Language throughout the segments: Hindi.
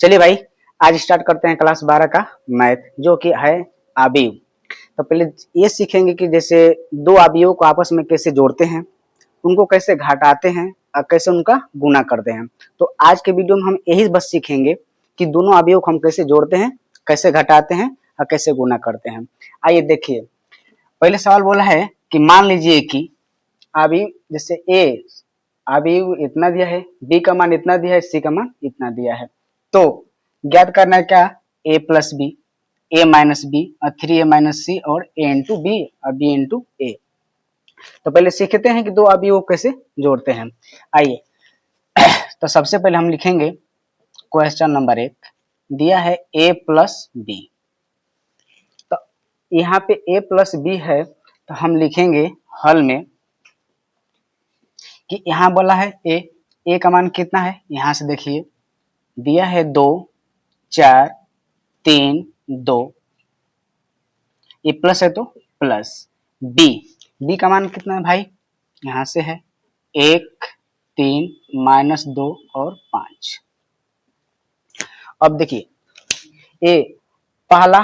चलिए भाई, आज स्टार्ट करते हैं क्लास 12 का मैथ, जो कि है अवयव। तो पहले ये सीखेंगे कि जैसे दो अवयवों को आपस में कैसे जोड़ते हैं, उनको कैसे घटाते हैं और कैसे उनका गुना करते हैं। तो आज के वीडियो में हम यही बस सीखेंगे कि दोनों अवयव को हम कैसे जोड़ते हैं, कैसे घटाते हैं और कैसे गुना करते हैं। आइए देखिए, पहले सवाल बोला है कि मान लीजिए कि अवयव जैसे ए अवयव इतना दिया है, बी का मान इतना दिया है, सी का मान इतना दिया है। तो ज्ञात करना है क्या, ए प्लस बी, ए माइनस बी और 3a-c और a इंटू बी और b इंटू ए। तो पहले सीखते हैं कि दो अवयवों को कैसे जोड़ते हैं। आइए, तो सबसे पहले हम लिखेंगे क्वेश्चन नंबर 1, दिया है a प्लस बी। तो यहाँ पे a प्लस बी है, तो हम लिखेंगे हल में कि यहाँ बोला है ए का मान कितना है, यहाँ से देखिए दिया है 2 4 3 2, ये प्लस है तो प्लस। बी का मान कितना है भाई, यहाँ से है 1 3 -2 और 5। अब देखिए ए पहला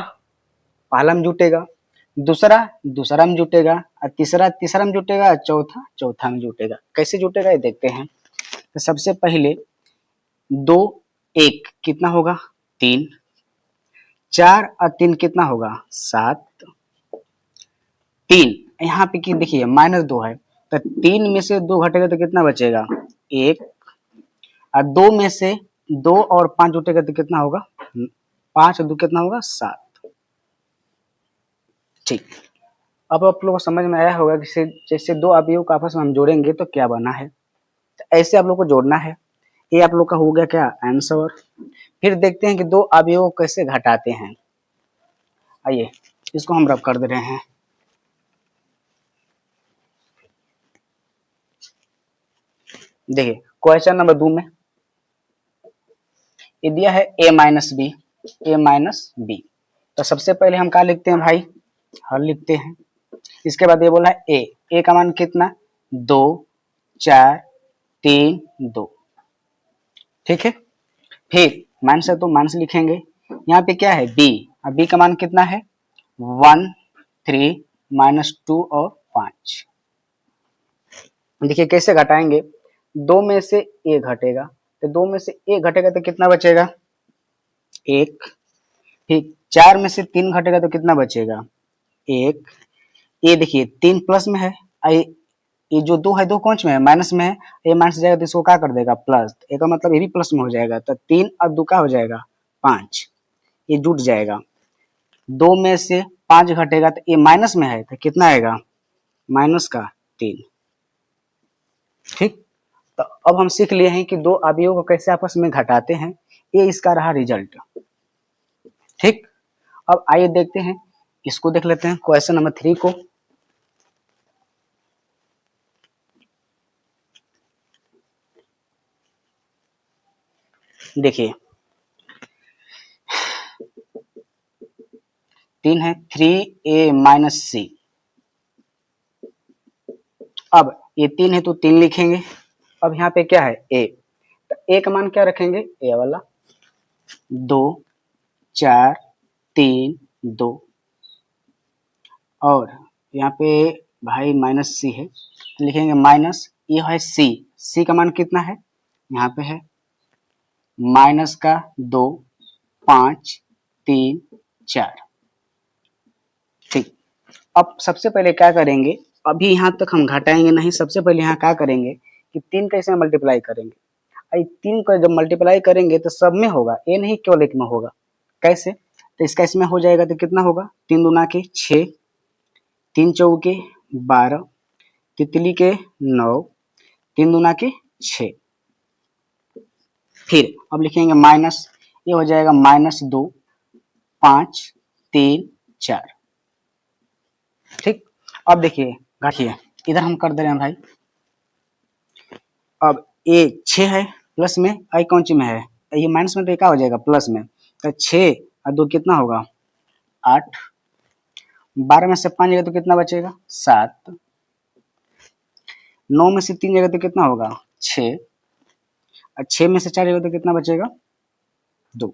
पहला में जुटेगा, दूसरा में जुटेगा और तीसरा में जुटेगा और चौथा में जुटेगा। कैसे जुटेगा ये देखते हैं। तो सबसे पहले 2 1 कितना होगा 3, 4 और 3 कितना होगा 7, 3 यहाँ पे देखिए -2 है, तो 3 में से 2 घटेगा तो कितना बचेगा 1, और 2 में से 2 और 5 जुटेगा तो कितना होगा 5 और 2 कितना होगा 7। ठीक, अब आप लोगों को समझ में आया होगा कि जैसे दो अवयव को आपस में हम जोड़ेंगे तो क्या बना है। तो ऐसे आप लोग को जोड़ना है। ये आप लोग का हो गया क्या आंसर। फिर देखते हैं कि दो अवयवों को कैसे घटाते हैं। आइए इसको हम रब कर दे रहे हैं। देखिए क्वेश्चन नंबर 2 में ये दिया है a माइनस बी। तो सबसे पहले हम क्या लिखते हैं भाई, हल लिखते हैं। इसके बाद ये बोला है ए का मान कितना 2 4 3 2, ठीक है। फिर माइनस है तो माइनस लिखेंगे। यहाँ पे क्या है बी, अब बी का मान कितना है 1 3 -2 और 5। देखिए कैसे घटाएंगे, 2 में से ए घटेगा, तो 2 में से ए घटेगा तो कितना बचेगा 1। फिर 4 में से 3 घटेगा तो कितना बचेगा 1। ये देखिए 3 प्लस में है, ये जो 2 है 2 कौन में है माइनस में है, ये माइनस जाएगा तो इसको क्या कर देगा प्लस, ए का मतलब ये भी प्लस में हो जाएगा। तो 3 और 2 का हो जाएगा 5, ये जुट जाएगा। 2 में से 5 घटेगा तो ये माइनस में है तो कितना आएगा माइनस का 3। ठीक, तो अब हम सीख लिए हैं कि दो अवयवों को कैसे आपस में घटाते हैं। ये इसका रहा रिजल्ट। ठीक, अब आइए देखते हैं, इसको देख लेते हैं क्वेश्चन नंबर 3 को। देखिए 3 है 3a-c। अब ये 3 है तो 3 लिखेंगे। अब यहाँ पे क्या है ए, तो ए का मान क्या रखेंगे ए वाला 2 4 3 2, और यहाँ पे भाई माइनस सी है तो लिखेंगे माइनस, ये है सी का मान कितना है यहाँ पे है माइनस का 2 5 3 4। ठीक, अब सबसे पहले क्या करेंगे, अभी यहाँ तक हम घटाएंगे नहीं, सबसे पहले यहाँ क्या करेंगे कि 3 कैसे मल्टीप्लाई करेंगे। 3 को जब मल्टीप्लाई करेंगे तो सब में होगा, ये नहीं केवल एक में होगा। कैसे, तो इसका इसमें हो जाएगा तो कितना होगा 3 दूना के 6, 3 चौके 12, तितली के 9, 3 दूना के 6। फिर अब लिखेंगे माइनस, ये हो जाएगा -2 5 3 4। ठीक, अब देखिए घटिए, इधर हम कर दे रहे हैं भाई। अब ये 6 है प्लस में, आई कौन सी में है, ये माइनस में तो क्या हो जाएगा प्लस में, तो 6 और 2 कितना होगा 8, 12 में से 5 जगह तो कितना बचेगा 7, 9 में से 3 जगह तो कितना होगा 6, और 6 में से 4 जगह तो कितना बचेगा 2।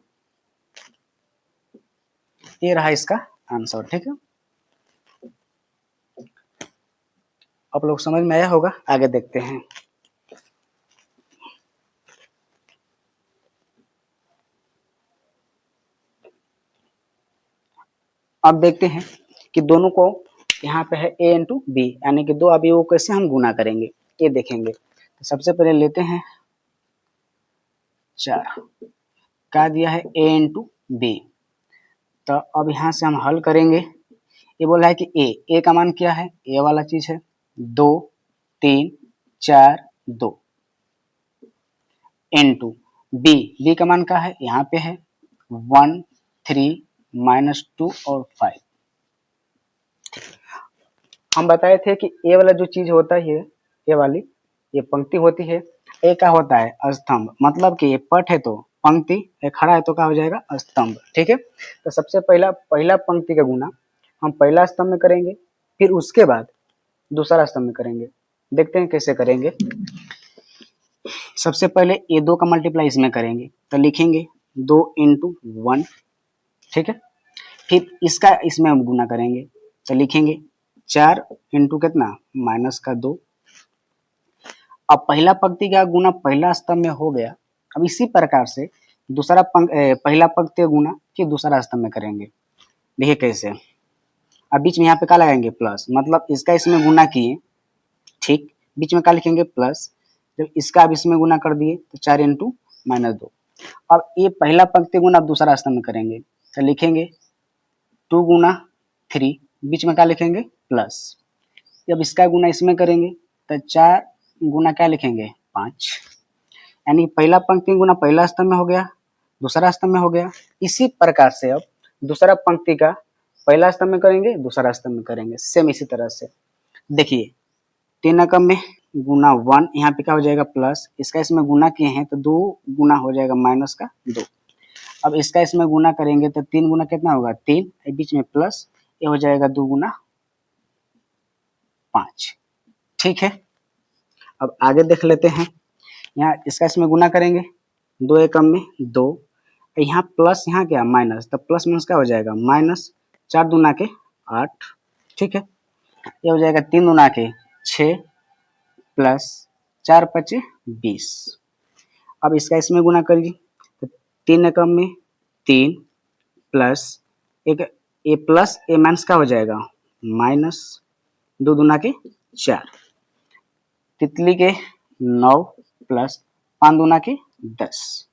ये रहा इसका आंसर। ठीक है, आप लोग समझ में आया होगा। आगे देखते हैं। अब देखते हैं कि दोनों को यहाँ पे है a इंटू बी, यानी कि दो अवयवों को कैसे हम गुना करेंगे ये देखेंगे। तो सबसे पहले लेते हैं 4, क्या दिया है a इंटू बी। तो अब यहाँ से हम हल करेंगे। ये बोला है कि a का मान क्या है, a वाला चीज है 2 3 4 2 इंटू b का मान क्या है, यहाँ पे है 1 3 -2 और 5। हम बताए थे कि ए वाला जो चीज होता है, ये वाली ये पंक्ति होती है, ए का होता है स्तंभ। मतलब कि ये पट है तो पंक्ति, ये खड़ा है तो क्या हो जाएगा स्तंभ। ठीक है, तो सबसे पहला पंक्ति का गुना हम पहला स्तंभ में करेंगे, फिर उसके बाद दूसरा स्तंभ में करेंगे। देखते हैं कैसे करेंगे। सबसे पहले ये 2 का मल्टीप्लाई इसमें करेंगे, तो लिखेंगे 2 इंटू 1। ठीक है, फिर इसका इसमें हम गुना करेंगे, तो लिखेंगे 4 इंटू कितना -2। अब पहला पंक्ति का गुना पहला स्तंभ में हो गया। अब इसी प्रकार से पहला पंक्ति का गुना फिर दूसरा स्तंभ में करेंगे। देखिए कैसे। अब बीच में यहाँ पे क्या लगाएंगे प्लस, मतलब इसका इसमें गुना किए, ठीक, बीच में क्या लिखेंगे प्लस। जब इसका अब इसमें गुना कर दिए तो 4 इंटू -2। अब ये पहला पंक्ति गुना अब दूसरा स्तंभ में करेंगे, तो लिखेंगे 2 गुना 3, बीच में क्या लिखेंगे प्लस। जब इसका गुना इसमें करेंगे तो 4 गुना क्या लिखेंगे 5, यानी पहला पंक्ति गुना पहला स्तंभ में हो गया, दूसरा स्तंभ में हो गया। इसी प्रकार से अब दूसरा पंक्ति का पहला स्तंभ में करेंगे, दूसरा स्तंभ में करेंगे, सेम इसी तरह से। देखिए 3 एकम में गुना 1, यहाँ पे क्या हो जाएगा प्लस, इसका इसमें गुना किए हैं तो 2 गुना हो जाएगा -2। अब इसका इसमें गुना करेंगे तो 3 गुना कितना होगा 3, बीच में प्लस, ये हो जाएगा 2 गुना 5। ठीक है, अब आगे देख लेते हैं। यहाँ इसका इसमें गुना करेंगे, 2 एकम में 2, यहाँ प्लस, यहाँ क्या माइनस, तो प्लस माइनस क्या हो जाएगा -4 दूना के 8। ठीक है, ये हो जाएगा 3 दूना के 6 प्लस 4 5 20। अब इसका इसमें गुना करिए तो 3 एकम में 3 प्लस एक ए प्लस ए माइनस का हो जाएगा -2 दूना के 4, तितली के 9 प्लस 5 दूना के 10।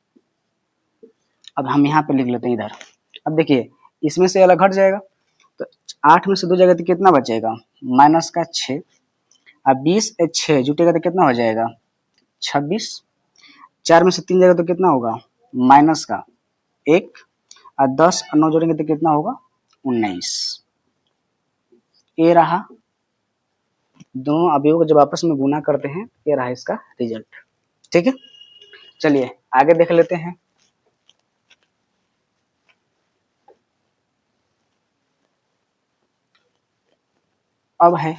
अब हम यहाँ पे लिख लेते हैं इधर। अब देखिए इसमें से अलग हट जाएगा, तो 8 में से 2 जगह तो कितना बचेगा -6। अब 20 6 जुटेगा तो कितना हो जाएगा 26। 4 में से 3 जगह तो कितना होगा -1, और 10 और 9 जोड़ेंगे तो कितना होगा 19। ये रहा दोनों अवयवों को जब आपस में गुना करते हैं, ये रहा इसका रिजल्ट। ठीक है, चलिए आगे देख लेते हैं। अब है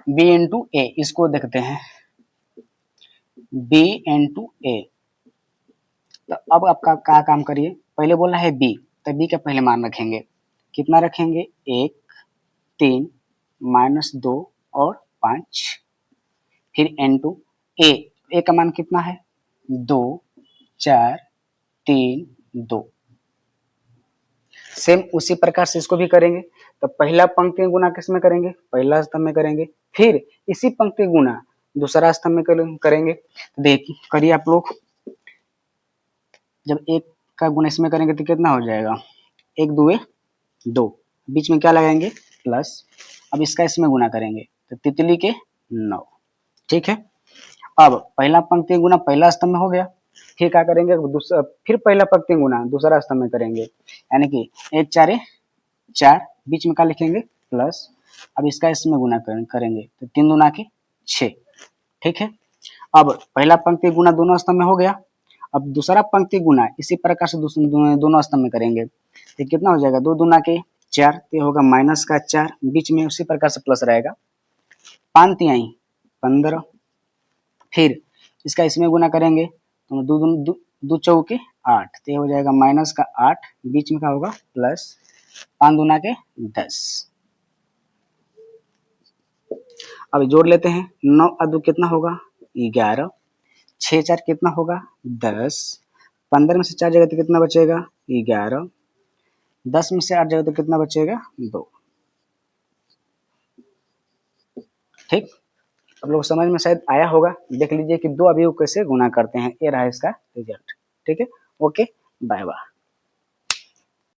b इंटू ए, इसको देखते हैं b इंटू ए। तो अब आपका क्या काम करिए, पहले बोला है b, तो b का पहले मान रखेंगे, कितना रखेंगे 1 3 -2 और 5। फिर इंटू ए का मान कितना है 2 4 3 2। सेम उसी प्रकार से इसको भी करेंगे। तो पहला पंक्ति गुना किस में करेंगे, पहला स्तंभ में करेंगे, फिर इसी पंक्ति गुना दूसरा स्तंभ में करेंगे। देखिए करिए आप लोग, जब 1 का गुना इसमें करेंगे तो कितना हो जाएगा 1 2 2, बीच में क्या लगाएंगे प्लस। अब इसका इसमें गुना करेंगे तो तितली के 9। ठीक है, अब पहला पंक्ति गुना पहला स्तंभ में हो गया, फिर क्या करेंगे फिर पहला पंक्ति गुना दूसरा स्तंभ में करेंगे, यानी कि 1 4 4, बीच में क्या लिखेंगे प्लस। अब इसका इसमें गुना करेंगे तो 3 दूना के 6। ठीक है, अब पहला पंक्ति गुना दोनों स्तंभ में हो गया, अब दूसरा पंक्ति गुना इसी प्रकार से दोनों स्तंभ में करेंगे तो कितना हो जाएगा 2 दूना के 4, तो होगा -4, बीच में उसी प्रकार से प्लस रहेगा, 5 तिहाई 15। फिर इसका इसमें गुना करेंगे तो 2 दो चौके 8, तो ये हो जाएगा माइनस का 8, बीच में क्या होगा प्लस, 5 दूना के 10। अब जोड़ लेते हैं, 9 और 2 कितना होगा 11, 6 4 कितना होगा 10, 15 में से 4 जाएगा तो कितना बचेगा 11, 10 में से 8 जाएगा तो कितना बचेगा 2। ठीक, आप लोग समझ में शायद आया होगा। देख लीजिए कि दो अवयव कैसे गुना करते हैं, ये रहा इसका रिजल्ट। ठीक है, ओके, बाय बाय।